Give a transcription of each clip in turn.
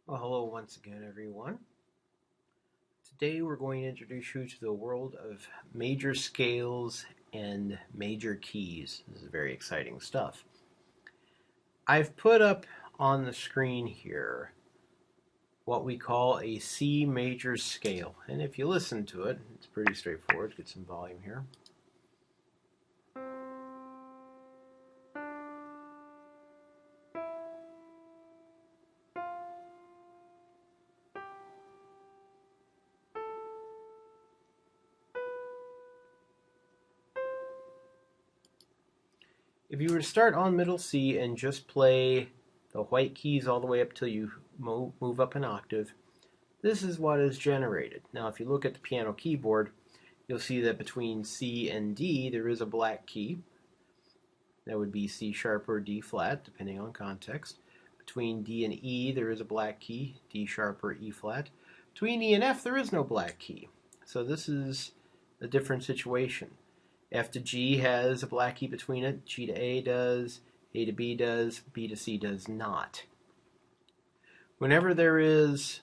Well, hello once again, everyone. Today we're going to introduce you to the world of major scales and major keys. This is very exciting stuff. I've put up on the screen here what we call a C major scale. And if you listen to it, it's pretty straightforward. Get some volume here. If you were to start on middle C and just play the white keys all the way up till you move up an octave, this is what is generated. Now, if you look at the piano keyboard, you'll see that between C and D there is a black key. That would be C sharp or D flat, depending on context. Between D and E there is a black key, D sharp or E flat. Between E and F there is no black key. So this is a different situation. F to G has a black key between it, G to A does, A to B does, B to C does not. Whenever there is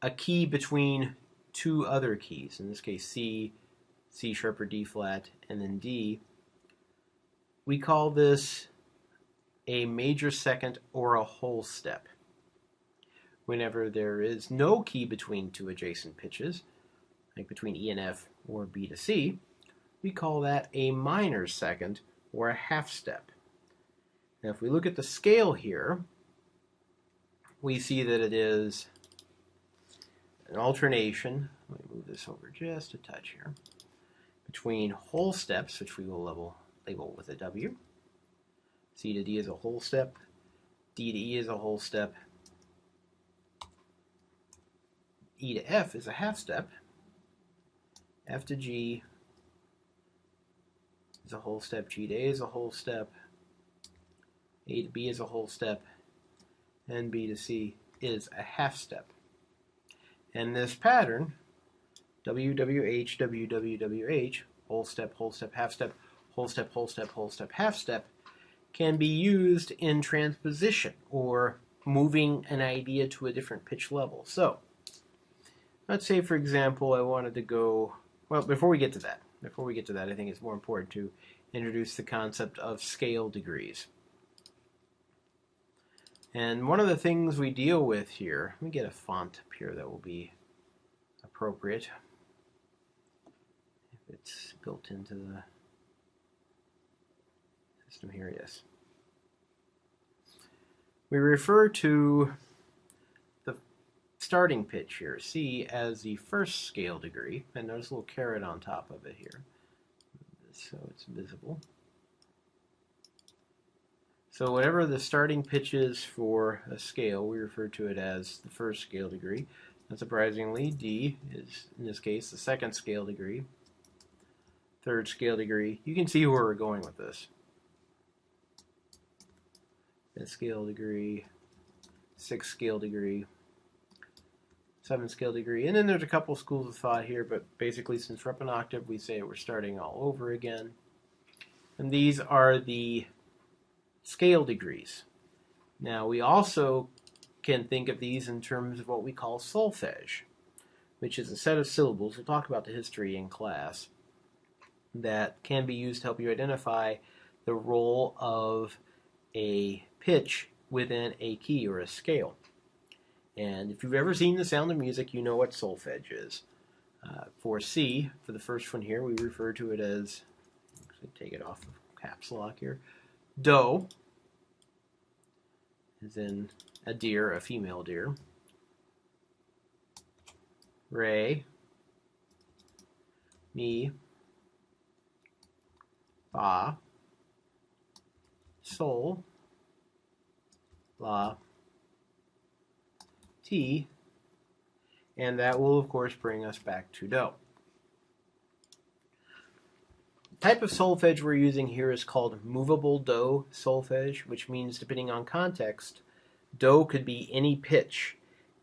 a key between two other keys, in this case C, C sharp or D flat, and then D, we call this a major second or a whole step. Whenever there is no key between two adjacent pitches, like between E and F or B to C, we call that a minor second or a half step. Now if we look at the scale here, we see that it is an alternation, let me move this over just a touch here, between whole steps, which we will label with a W. C to D is a whole step, D to E is a whole step, E to F is a half step, F to G is a whole step, G to A is a whole step, A to B is a whole step, and B to C is a half step. And this pattern, W, W, H, W, W, W, H, whole step, half step, whole step, half step, can be used in transposition or moving an idea to a different pitch level. So, let's say, for example, I wanted to go, well, before we get to that, I think it's more important to introduce the concept of scale degrees. And one of the things we deal with here, let me get a font up here that will be appropriate. If it's built into the system here, yes. We refer to the starting pitch here, C, as the first scale degree, and there's a little caret on top of it here, so it's visible. So whatever the starting pitch is for a scale, we refer to it as the first scale degree. Not surprisingly, D is, in this case, the second scale degree, third scale degree. You can see where we're going with this. Fifth scale degree, sixth scale degree, seventh scale degree, and then there's a couple schools of thought here, but basically since we're up an octave, we say we're starting all over again. And these are the scale degrees. Now we also can think of these in terms of what we call solfege, which is a set of syllables, we'll talk about the history in class, that can be used to help you identify the role of a pitch within a key or a scale. And if you've ever seen The Sound of Music, you know what solfege is. For C, for the first one here, we refer to it as, actually take it off of caps lock here, Do, as in a deer, a female deer. Re, Mi, Fa, Sol, La, Ti, and that will of course bring us back to Do. The type of solfege we're using here is called Movable Doe Solfege, which means, depending on context, Do could be any pitch,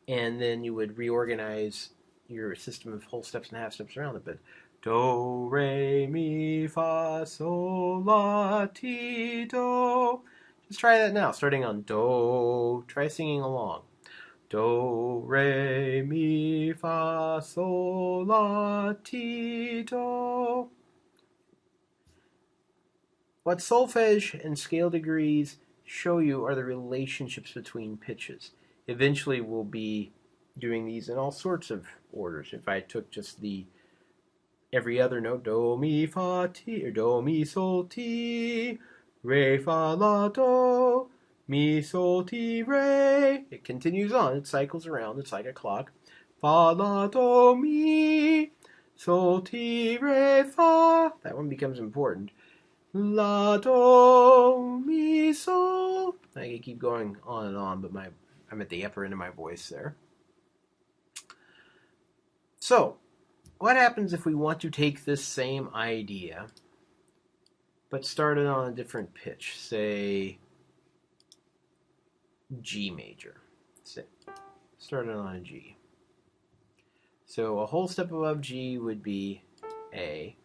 and then you would reorganize your system of whole steps and half steps around it. But Do, Re, Mi, Fa, Sol, La, Ti, Do. Just try that now, starting on Do. Try singing along. Do, re, mi, fa, sol, la, ti, do. What solfege and scale degrees show you are the relationships between pitches. Eventually we'll be doing these in all sorts of orders. If I took just the every other note, do, mi, fa, ti, or do, mi, sol, ti, re, fa, la, do, mi, sol, ti, re. It continues on. It cycles around. It's like a clock. Fa, la, do, mi, sol, ti, re, fa. That one becomes important. La, do, mi, sol. I can keep going on and on, but I'm at the upper end of my voice there. So, what happens if we want to take this same idea, but start it on a different pitch, say G major. Start it on a G. So a whole step above G would be A.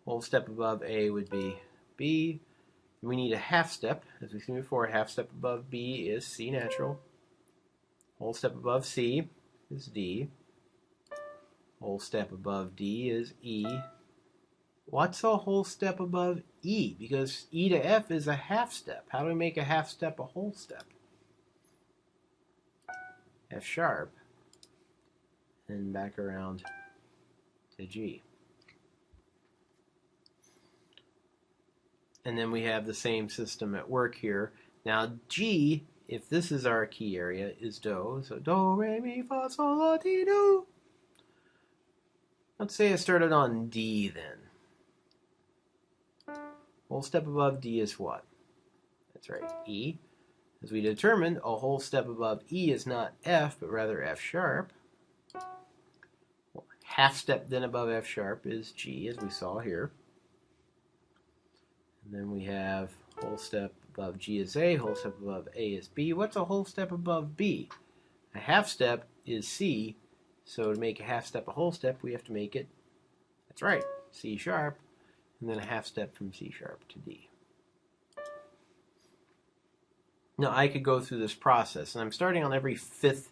Whole step above A would be B. We need a half step. As we've seen before, a half step above B is C natural. Whole step above C is D. Whole step above D is E. What's a whole step above E? Because E to F is a half step. How do we make a half step a whole step? F sharp. And back around to G. And then we have the same system at work here. Now G, if this is our key area, is do. So do, re, mi, fa, sol, la, ti, do. Let's say I started on D then. Whole step above D is what? That's right, E. As we determined, a whole step above E is not F, but rather F sharp. Half step then above F sharp is G, as we saw here. And then we have whole step above G is A, whole step above A is B. What's a whole step above B? A half step is C, so to make a half step a whole step, we have to make it, that's right, C sharp, and then a half step from C sharp to D. Now I could go through this process, and I'm starting on every fifth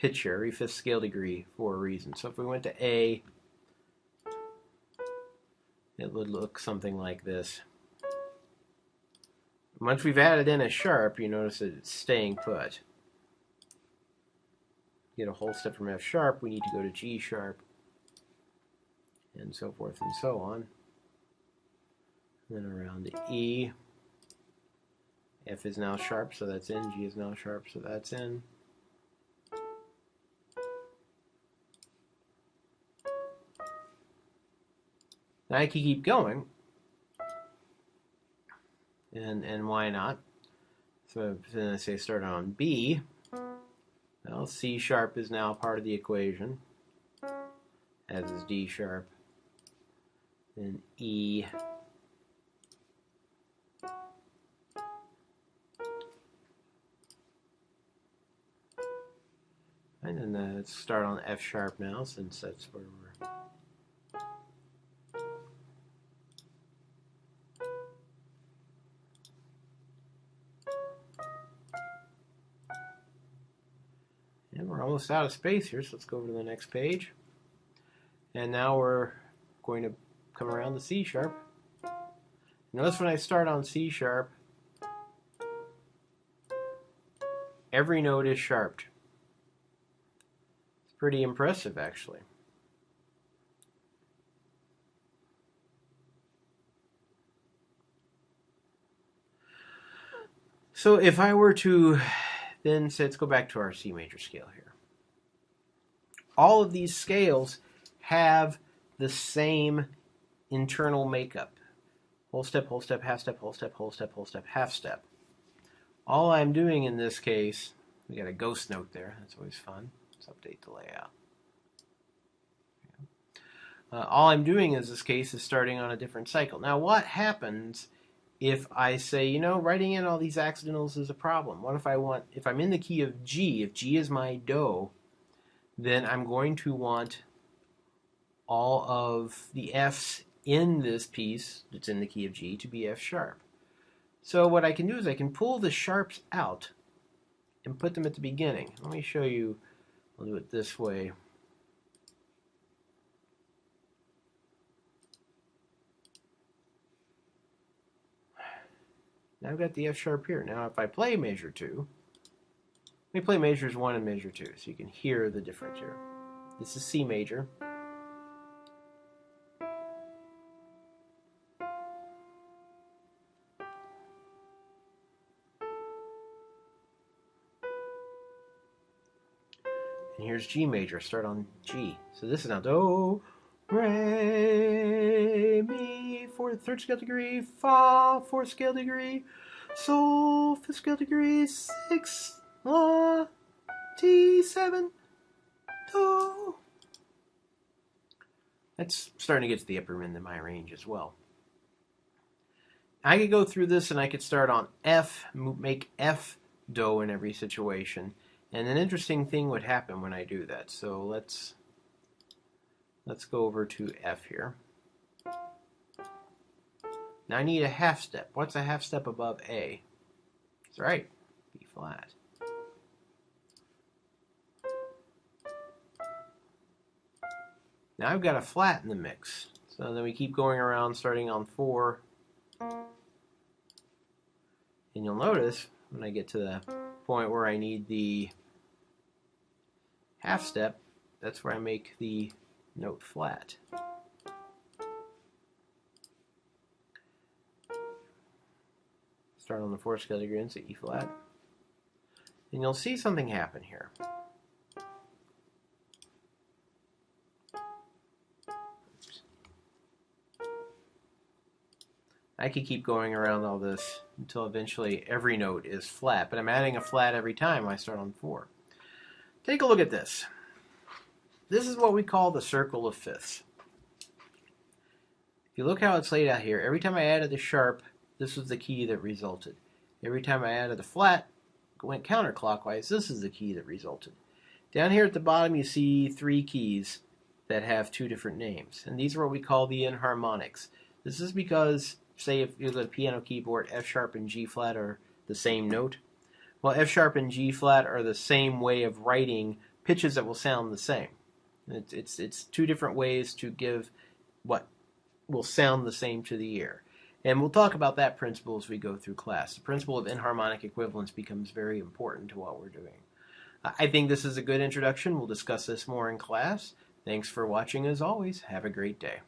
pitch here, every fifth scale degree for a reason. So if we went to A, it would look something like this. Once we've added in a sharp, you notice that it's staying put. Get a whole step from F sharp, we need to go to G sharp, and so forth and so on. And then around to E. F is now sharp, so that's in. G is now sharp, so that's in. Now I can keep going, and why not? So then I say start on B. Well, C sharp is now part of the equation, as is D sharp. Then E. And then let's start on F sharp now, since that's where we're... And we're almost out of space here, so let's go over to the next page. And now we're going to come around to C sharp. Notice when I start on C sharp, every note is sharped. It's pretty impressive, actually. So if I were to then say, let's go back to our C major scale here. All of these scales have the same internal makeup. Whole step, half step, whole step, whole step, whole step, half step. All I'm doing in this case, we got a ghost note there. That's always fun. Let's update the layout. All I'm doing in this case is starting on a different cycle. Now what happens if I say, you know, writing in all these accidentals is a problem? What if if I'm in the key of G, if G is my do, then I'm going to want all of the F's in this piece that's in the key of G to be F sharp. So what I can do is I can pull the sharps out and put them at the beginning. Let me show you. I'll do it this way. Now I've got the F sharp here. Now if I play measure 2, let me play measures 1 and measure 2 so you can hear the difference here. This is C major. And here's G major. Start on G. So this is now Do, Re, Mi, 4th, 3rd scale degree, Fa, 4th scale degree, Sol, 5th scale degree, 6, La, Ti, 7, Do. That's starting to get to the upper end of my range as well. I could go through this and I could start on F, make F Do in every situation. And an interesting thing would happen when I do that. So let's go over to F here. Now I need a half step. What's a half step above A? That's right, B flat. Now I've got a flat in the mix. So then we keep going around starting on 4. And you'll notice when I get to the point where I need the half step, that's where I make the note flat. Start on the 4th scale degree and say E flat. And you'll see something happen here. I could keep going around all this until eventually every note is flat, but I'm adding a flat every time I start on 4. Take a look at this. This is what we call the circle of fifths. If you look how it's laid out here, every time I added the sharp, this was the key that resulted. Every time I added the flat, went counterclockwise, this is the key that resulted. Down here at the bottom you see 3 keys that have 2 different names, and these are what we call the enharmonics. This is because, say if you look at a piano keyboard, F sharp and G flat are the same note. Well, F sharp and G flat are the same way of writing pitches that will sound the same. It's 2 different ways to give what will sound the same to the ear. And we'll talk about that principle as we go through class. The principle of enharmonic equivalence becomes very important to what we're doing. I think this is a good introduction. We'll discuss this more in class. Thanks for watching as always. Have a great day.